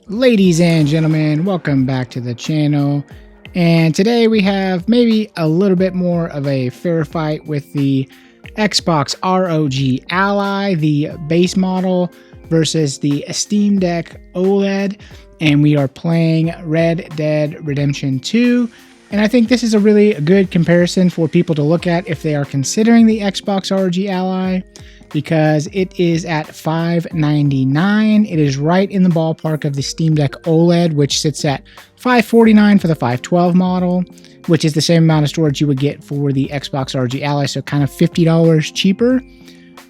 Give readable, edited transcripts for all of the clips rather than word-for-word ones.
Ladies and gentlemen, welcome back to the channel. And today we have maybe a little bit more of a fair fight with the Xbox ROG Ally, the base model, versus the Steamdeck OLED. And we are playing Red Dead Redemption 2. And I think this is a really good comparison for people to look at if they are considering the Xbox ROG Ally, because it is at $599. It is right in the ballpark of the Steamdeck OLED, which sits at $549 for the 512 model, which is the same amount of storage you would get for the Xbox ROG Ally, so kind of $50 cheaper.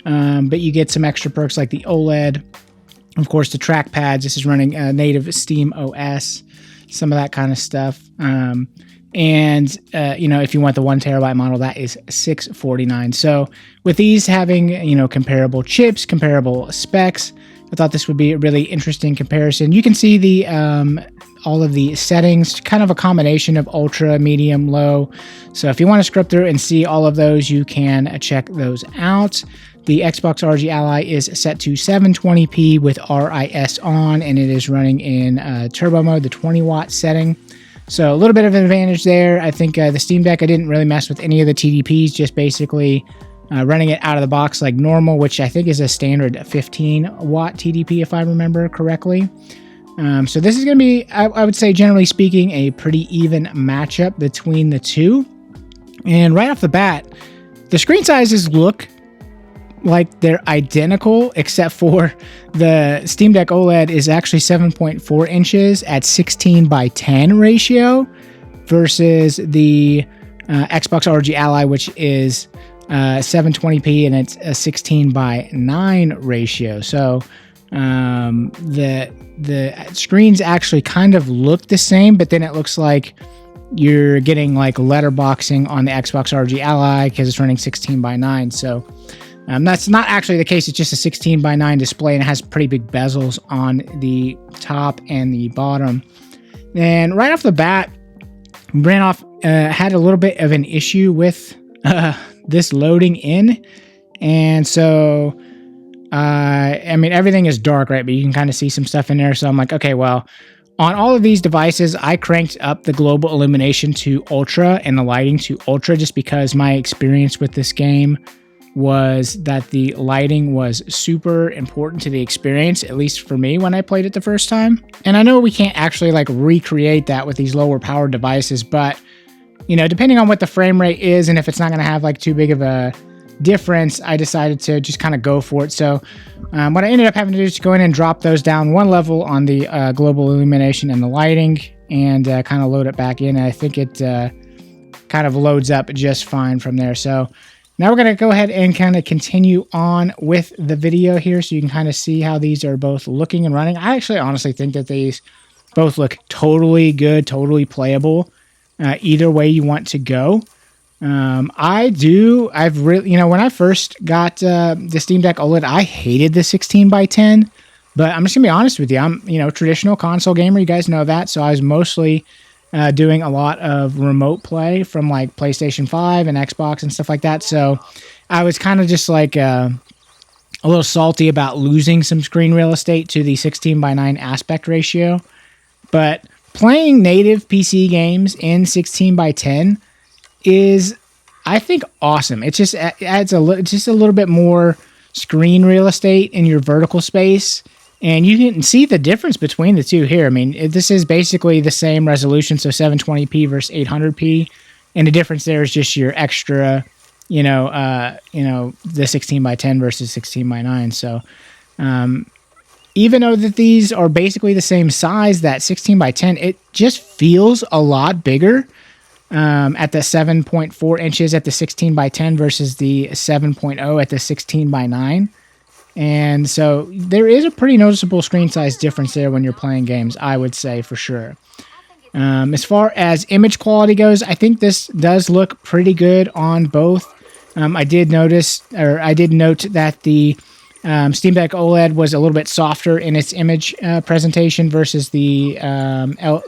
But you get some extra perks like the OLED, of course, the trackpads. This is running native Steam OS, some of that kind of stuff. If you want the 1 terabyte model, that is $649. So with these having, comparable chips, comparable specs, I thought this would be a really interesting comparison. You can see the all of the settings, kind of a combination of ultra, medium, low. So if you want to scrub through and see all of those, you can check those out. The Xbox ROG Ally is set to 720p with RIS on, and it is running in turbo mode, the 20-watt setting. So a little bit of an advantage there. I think the Steam Deck, I didn't really mess with any of the TDPs, just basically running it out of the box like normal, which I think is a standard 15-watt TDP if I remember correctly. So this is going to be, I would say, generally speaking, a pretty even matchup between the two. And right off the bat, the screen sizes look like they're identical, except for the Steam Deck OLED is actually 7.4 inches at 16:10 ratio versus the Xbox ROG Ally, which is 720p and it's a 16:9 ratio. So the screens actually kind of look the same, but then it looks like you're getting like letterboxing on the Xbox ROG Ally because it's running 16:9. So that's not actually the case. It's just a 16:9 display, and it has pretty big bezels on the top and the bottom. And right off the bat, had a little bit of an issue with this loading in. And so, everything is dark, right? But you can kind of see some stuff in there. So I'm like, okay, well, on all of these devices, I cranked up the global illumination to ultra and the lighting to ultra, just because my experience with this game was that the lighting was super important to the experience, at least for me when I played it the first time. And I know we can't actually like recreate that with these lower powered devices, but depending on what the frame rate is and if it's not going to have like too big of a difference, I decided to just kind of go for it. So what I ended up having to do is go in and drop those down one level on the global illumination and the lighting, and kind of load it back in. And I think it kind of loads up just fine from there. So now we're going to go ahead and kind of continue on with the video here so you can kind of see how these are both looking and running. I actually honestly think that these both look totally good, totally playable, either way you want to go. I've really, when I first got the Steam Deck OLED, I hated the 16:10, but I'm just gonna be honest with you. I'm, traditional console gamer. You guys know that. So I was mostly doing a lot of remote play from like PlayStation 5 and Xbox and stuff like that. So I was kind of just like a little salty about losing some screen real estate to the 16:9 aspect ratio. But playing native PC games in 16:10 is, I think, awesome. It just adds just a little bit more screen real estate in your vertical space. And you can see the difference between the two here. This is basically the same resolution, so 720p versus 800p, and the difference there is just your extra, the 16:10 versus 16:9. So, even though that these are basically the same size, that 16:10, it just feels a lot bigger at the 7.4 inches at the 16:10 versus the 7.0 at the 16:9. And so there is a pretty noticeable screen size difference there when you're playing games, I would say, for sure. As far as image quality goes, I think this does look pretty good on both. I did note that the Steam Deck OLED was a little bit softer in its image presentation versus the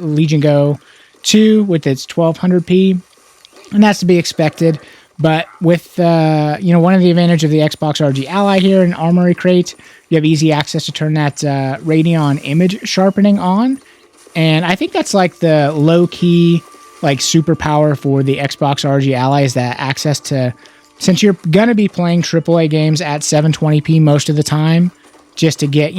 Legion Go 2 with its 1200p. And that's to be expected. But with, one of the advantages of the Xbox ROG Ally here in Armory Crate, you have easy access to turn that Radeon image sharpening on. And I think that's like the low-key, like, superpower for the Xbox ROG Ally is that access to, since you're going to be playing AAA games at 720p most of the time, just to get,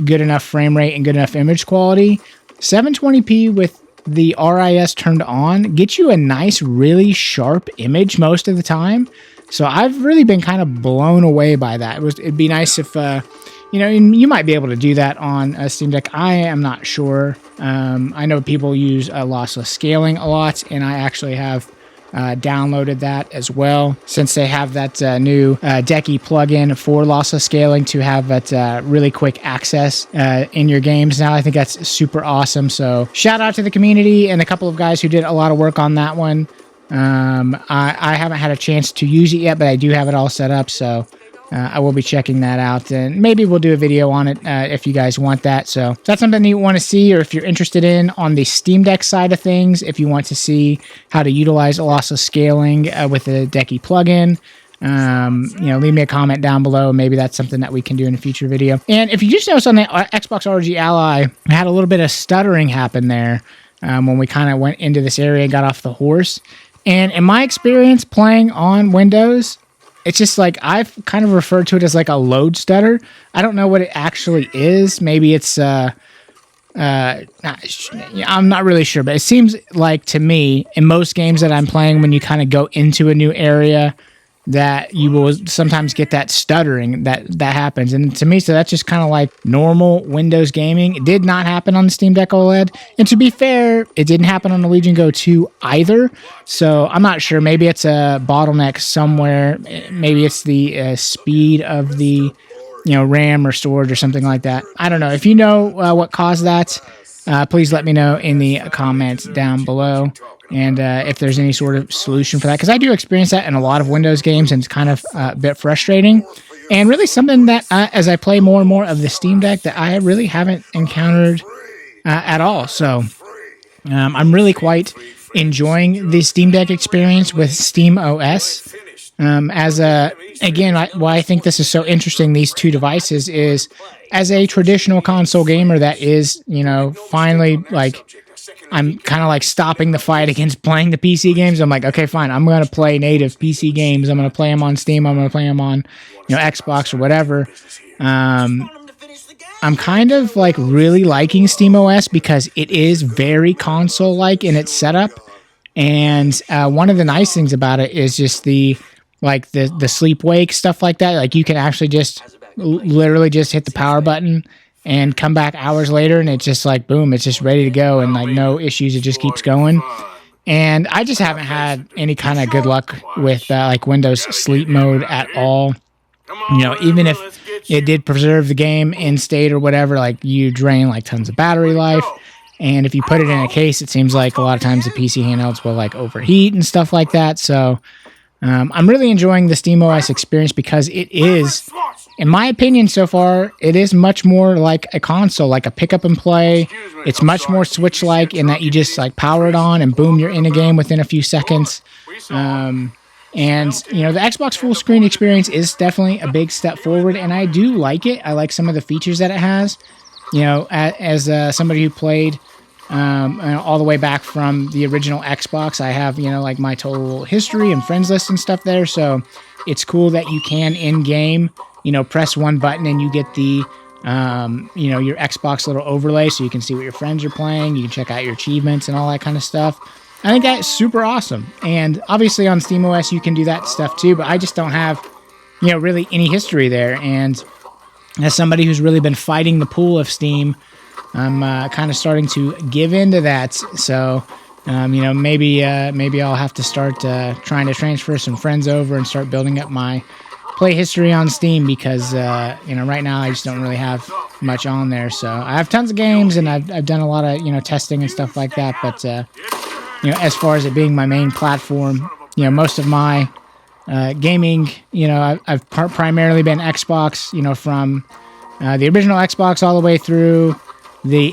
good enough frame rate and good enough image quality, 720p with the RIS turned on gets you a nice, really sharp image most of the time. So I've really been kind of blown away by that. It'd be nice if, you might be able to do that on a Steam Deck. I am not sure. I know people use lossless scaling a lot, and I actually have downloaded that as well, since they have that new Decky plugin for lossless scaling to have that really quick access in your games now. I think that's super awesome. So shout out to the community and a couple of guys who did a lot of work on that one. I haven't had a chance to use it yet, but I do have it all set up, so I will be checking that out, and maybe we'll do a video on it if you guys want that. So if that's something you want to see, or if you're interested in on the Steam Deck side of things, if you want to see how to utilize lossless scaling with the Decky plugin, leave me a comment down below. Maybe that's something that we can do in a future video. And if you just noticed on the Xbox ROG Ally, I had a little bit of stuttering happen there when we kind of went into this area and got off the horse. And in my experience playing on Windows, it's just like, I've kind of referred to it as like a load stutter. I don't know what it actually is. Maybe it's, I'm not really sure, but it seems like to me, in most games that I'm playing, when you kind of go into a new area, that you will sometimes get that stuttering that happens. And to me, so that's just kind of like normal Windows gaming. It did not happen on the Steam Deck OLED. And to be fair, it didn't happen on the Legion Go 2 either. So I'm not sure. Maybe it's a bottleneck somewhere. Maybe it's the speed of the RAM or storage or something like that. I don't know. If you know what caused that, please let me know in the comments down below. And if there's any sort of solution for that, because I do experience that in a lot of Windows games, and it's kind of a bit frustrating. And really something that, as I play more and more of the Steam Deck, that I really haven't encountered at all. So I'm really quite enjoying the Steam Deck experience with Steam OS. Again, why I think this is so interesting, these two devices, is as a traditional console gamer that is, finally, like, I'm kind of like stopping the fight against playing the PC games. I'm like, okay, fine, I'm going to play native PC games. I'm going to play them on Steam. I'm going to play them on, Xbox or whatever. I'm kind of like really liking SteamOS because it is very console-like in its setup. And one of the nice things about it is just the sleep-wake stuff like that. Like, you can actually just literally just hit the power button and come back hours later, and it's just like, boom, it's just ready to go, and like no issues, it just keeps going. And I just haven't had any kind of good luck with like Windows sleep mode at all. Even if it did preserve the game in state or whatever, like, you drain like tons of battery life. And if you put it in a case, it seems like a lot of times the PC handhelds will like overheat and stuff like that. So I'm really enjoying the SteamOS experience because it is, in my opinion so far, it is much more like a console, like a pick up and play. It's much more Switch-like in that you just like power it on and boom, you're in a game within a few seconds. And, the Xbox full screen experience is definitely a big step forward, and I do like it. I like some of the features that it has. As somebody who played all the way back from the original Xbox, I have, like my total history and friends list and stuff there. So it's cool that you can in-game, press one button and you get the, your Xbox little overlay so you can see what your friends are playing. You can check out your achievements and all that kind of stuff. I think that's super awesome. And obviously on SteamOS, you can do that stuff too, but I just don't have, really any history there. And as somebody who's really been fighting the pool of Steam, I'm kind of starting to give into that. So, maybe I'll have to start trying to transfer some friends over and start building up my play history on Steam because, right now I just don't really have much on there. So I have tons of games and I've done a lot of, testing and stuff like that. But, as far as it being my main platform, most of my gaming, I've primarily been Xbox, from the original Xbox all the way through the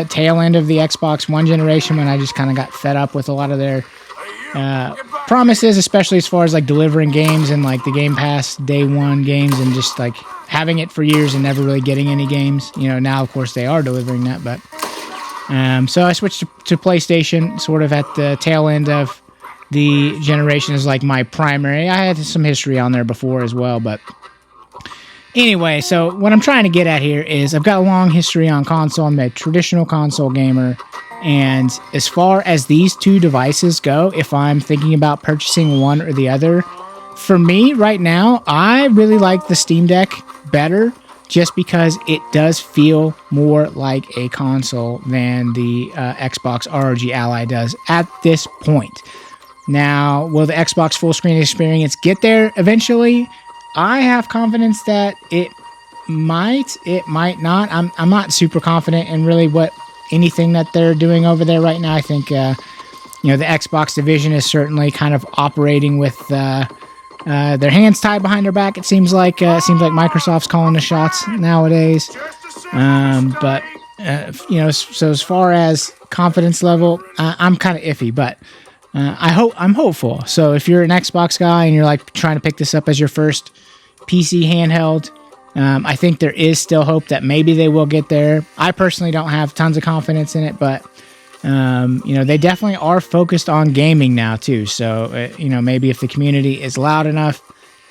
tail end of the Xbox One generation when I just kind of got fed up with a lot of their promises, especially as far as like delivering games and like the Game Pass day one games and just like having it for years and never really getting any games. You know, now of course they are delivering that, but so I switched to PlayStation sort of at the tail end of the generation as like my primary. I had some history on there before as well, but anyway, so what I'm trying to get at here is I've got a long history on console. I'm a traditional console gamer. And as far as these two devices go, if I'm thinking about purchasing one or the other, for me right now, I really like the Steam Deck better just because it does feel more like a console than the Xbox ROG Ally does at this point. Now, will the Xbox full screen experience get there eventually? I have confidence that it might not. I'm not super confident in really anything that they're doing over there right now. I think the Xbox division is certainly kind of operating with their hands tied behind their back. It seems like Microsoft's calling the shots nowadays. So as far as confidence level, I'm kind of iffy, but I'm hopeful. So if you're an Xbox guy and you're like trying to pick this up as your first PC handheld, I think there is still hope that maybe they will get there. I personally don't have tons of confidence in it, but they definitely are focused on gaming now too. So maybe if the community is loud enough,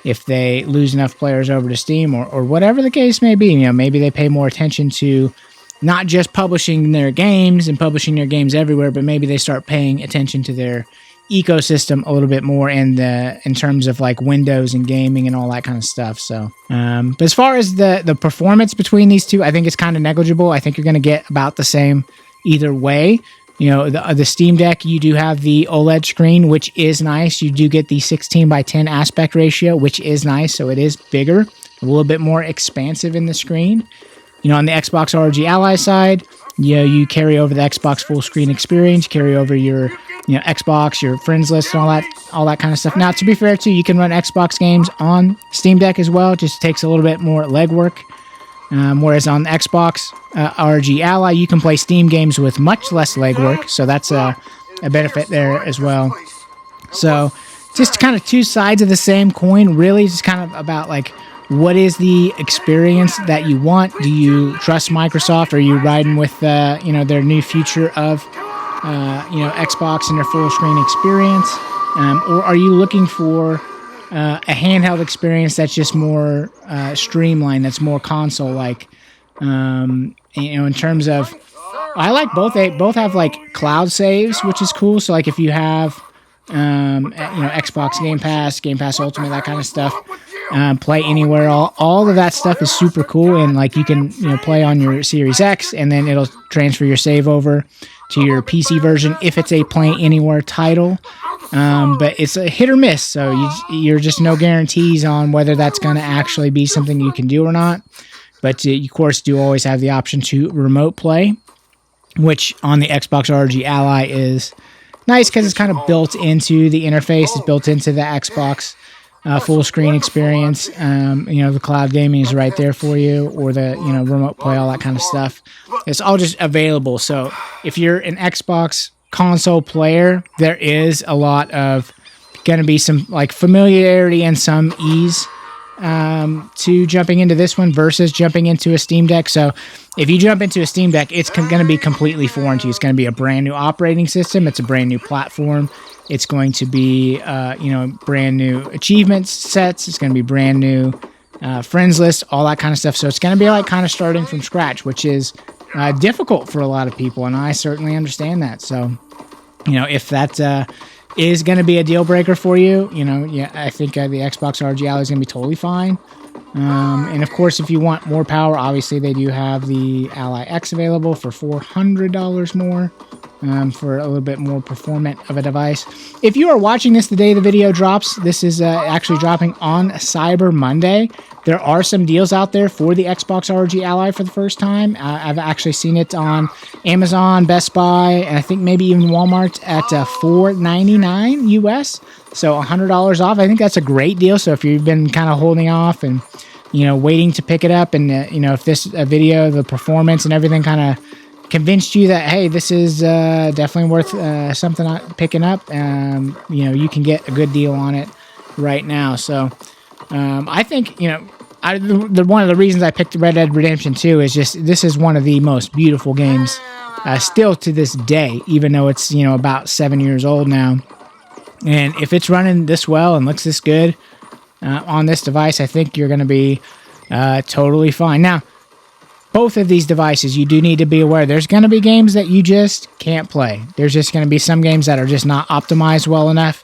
if they lose enough players over to Steam or whatever the case may be, maybe they pay more attention to not just publishing their games and publishing their games everywhere, but maybe they start paying attention to their ecosystem a little bit more in terms of like Windows and gaming and all that kind of stuff. So, but as far as the performance between these two, I think it's kind of negligible. I think you're going to get about the same either way. The Steam Deck, you do have the OLED screen, which is nice. You do get the 16:10 aspect ratio, which is nice. So it is bigger, a little bit more expansive in the screen. On the Xbox ROG Ally side, you carry over the Xbox full screen experience, carry over your Xbox, your friends list, and all that kind of stuff. Now, to be fair too, you can run Xbox games on Steam Deck as well. It just takes a little bit more legwork. Whereas on the Xbox ROG Ally, you can play Steam games with much less legwork. So that's a benefit there as well. So just kind of two sides of the same coin, really. Just kind of about like, what is the experience that you want? Do you trust Microsoft? Are you riding with their new future of Xbox and their full screen experience, or are you looking for a handheld experience that's just more streamlined, that's more console like? In terms of, I like both. They both have like cloud saves, which is cool. So like if you have Xbox Game Pass Ultimate, that kind of stuff. Play anywhere. All of that stuff is super cool, and like you can play on your Series X, and then it'll transfer your save over to your PC version if it's a play anywhere title. But it's a hit or miss, so you're just no guarantees on whether that's going to actually be something you can do or not. But you, of course, do always have the option to remote play, which on the Xbox ROG Ally is nice because it's kind of built into the interface. It's built into the Xbox full screen experience. The cloud gaming is right there for you, or the remote play, all that kind of stuff. It's all just available. So if you're an Xbox console player, there is a lot of going to be some like familiarity and some ease to jumping into this one versus jumping into a Steam Deck. So if you jump into a Steam Deck, it's going to be completely foreign to you. It's going to be a brand new operating system. It's a brand new platform. It's going to be, brand new achievement sets. It's going to be brand new friends list, all that kind of stuff. So it's going to be like kind of starting from scratch, which is difficult for a lot of people, and I certainly understand that. So, if that is going to be a deal breaker for you, I think the Xbox ROG Ally is going to be totally fine. And of course, if you want more power, obviously they do have the Ally X available for $400 more. For a little bit more performant of a device. If you are watching this the day the video drops, this is actually dropping on Cyber Monday. There are some deals out there for the Xbox ROG Ally for the first time. I've actually seen it on Amazon, Best Buy, and I think maybe even Walmart at $4.99 US. So $100 off. I think that's a great deal. So if you've been kind of holding off and waiting to pick it up, and if this video, the performance and everything kind of convinced you that, hey, this is definitely worth something picking up, you know, you can get a good deal on it right now. So I think, you know, one of the reasons I picked Red Dead Redemption 2 is just this is one of the most beautiful games still to this day, even though it's, you know, about 7 years old now. And if it's running this well and looks this good on this device, I think you're going to be totally fine. Now, both of these devices, you do need to be aware there's going to be games that you just can't play. There's just going to be some games that are just not optimized well enough.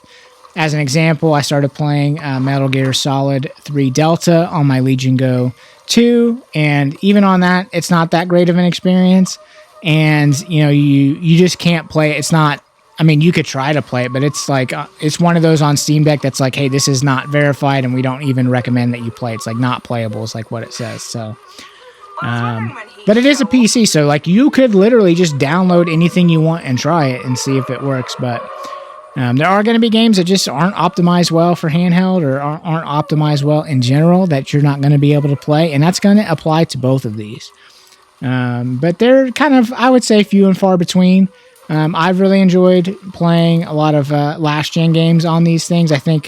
As an example, I started playing Metal Gear Solid 3 Delta on my Legion Go 2, and even on that, it's not that great of an experience. And, you know, you just can't play it. It's not, I mean, you could try to play it, but it's like, it's one of those on Steam Deck that's like, hey, this is not verified, and we don't even recommend that you play. It's like not playable is like what it says, so... but it is a PC, so like you could literally just download anything you want and try it and see if it works. But there are going to be games that just aren't optimized well for handheld or aren't optimized well in general that you're not going to be able to play, and that's going to apply to both of these. But they're kind of, I would say, few and far between. I've really enjoyed playing a lot of last-gen games on these things. I think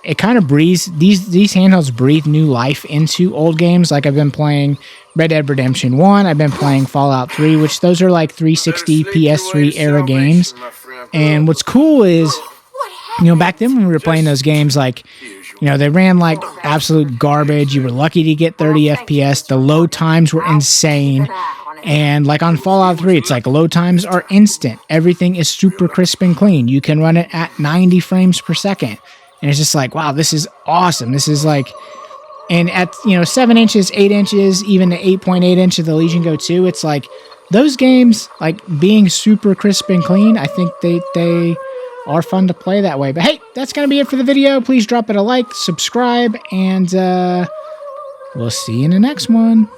it kind of breathes, these handhelds breathe new life into old games. Like I've been playing Red Dead Redemption 1, I've been playing Fallout 3, which those are like 360 PS3 era games. And what's cool is, you know, back then when we were playing those games, like, you know, they ran like absolute garbage. You were lucky to get 30 FPS. The load times were insane. And like on Fallout 3, it's like load times are instant. Everything is super crisp and clean. You can run it at 90 frames per second. And it's just like, wow, this is awesome. This is like, and at, you know, 7 inches, 8 inches, even the 8.8 inch of the Legion Go 2, it's like those games, like being super crisp and clean, I think they are fun to play that way. But hey, that's going to be it for the video. Please drop it a like, subscribe, and we'll see you in the next one.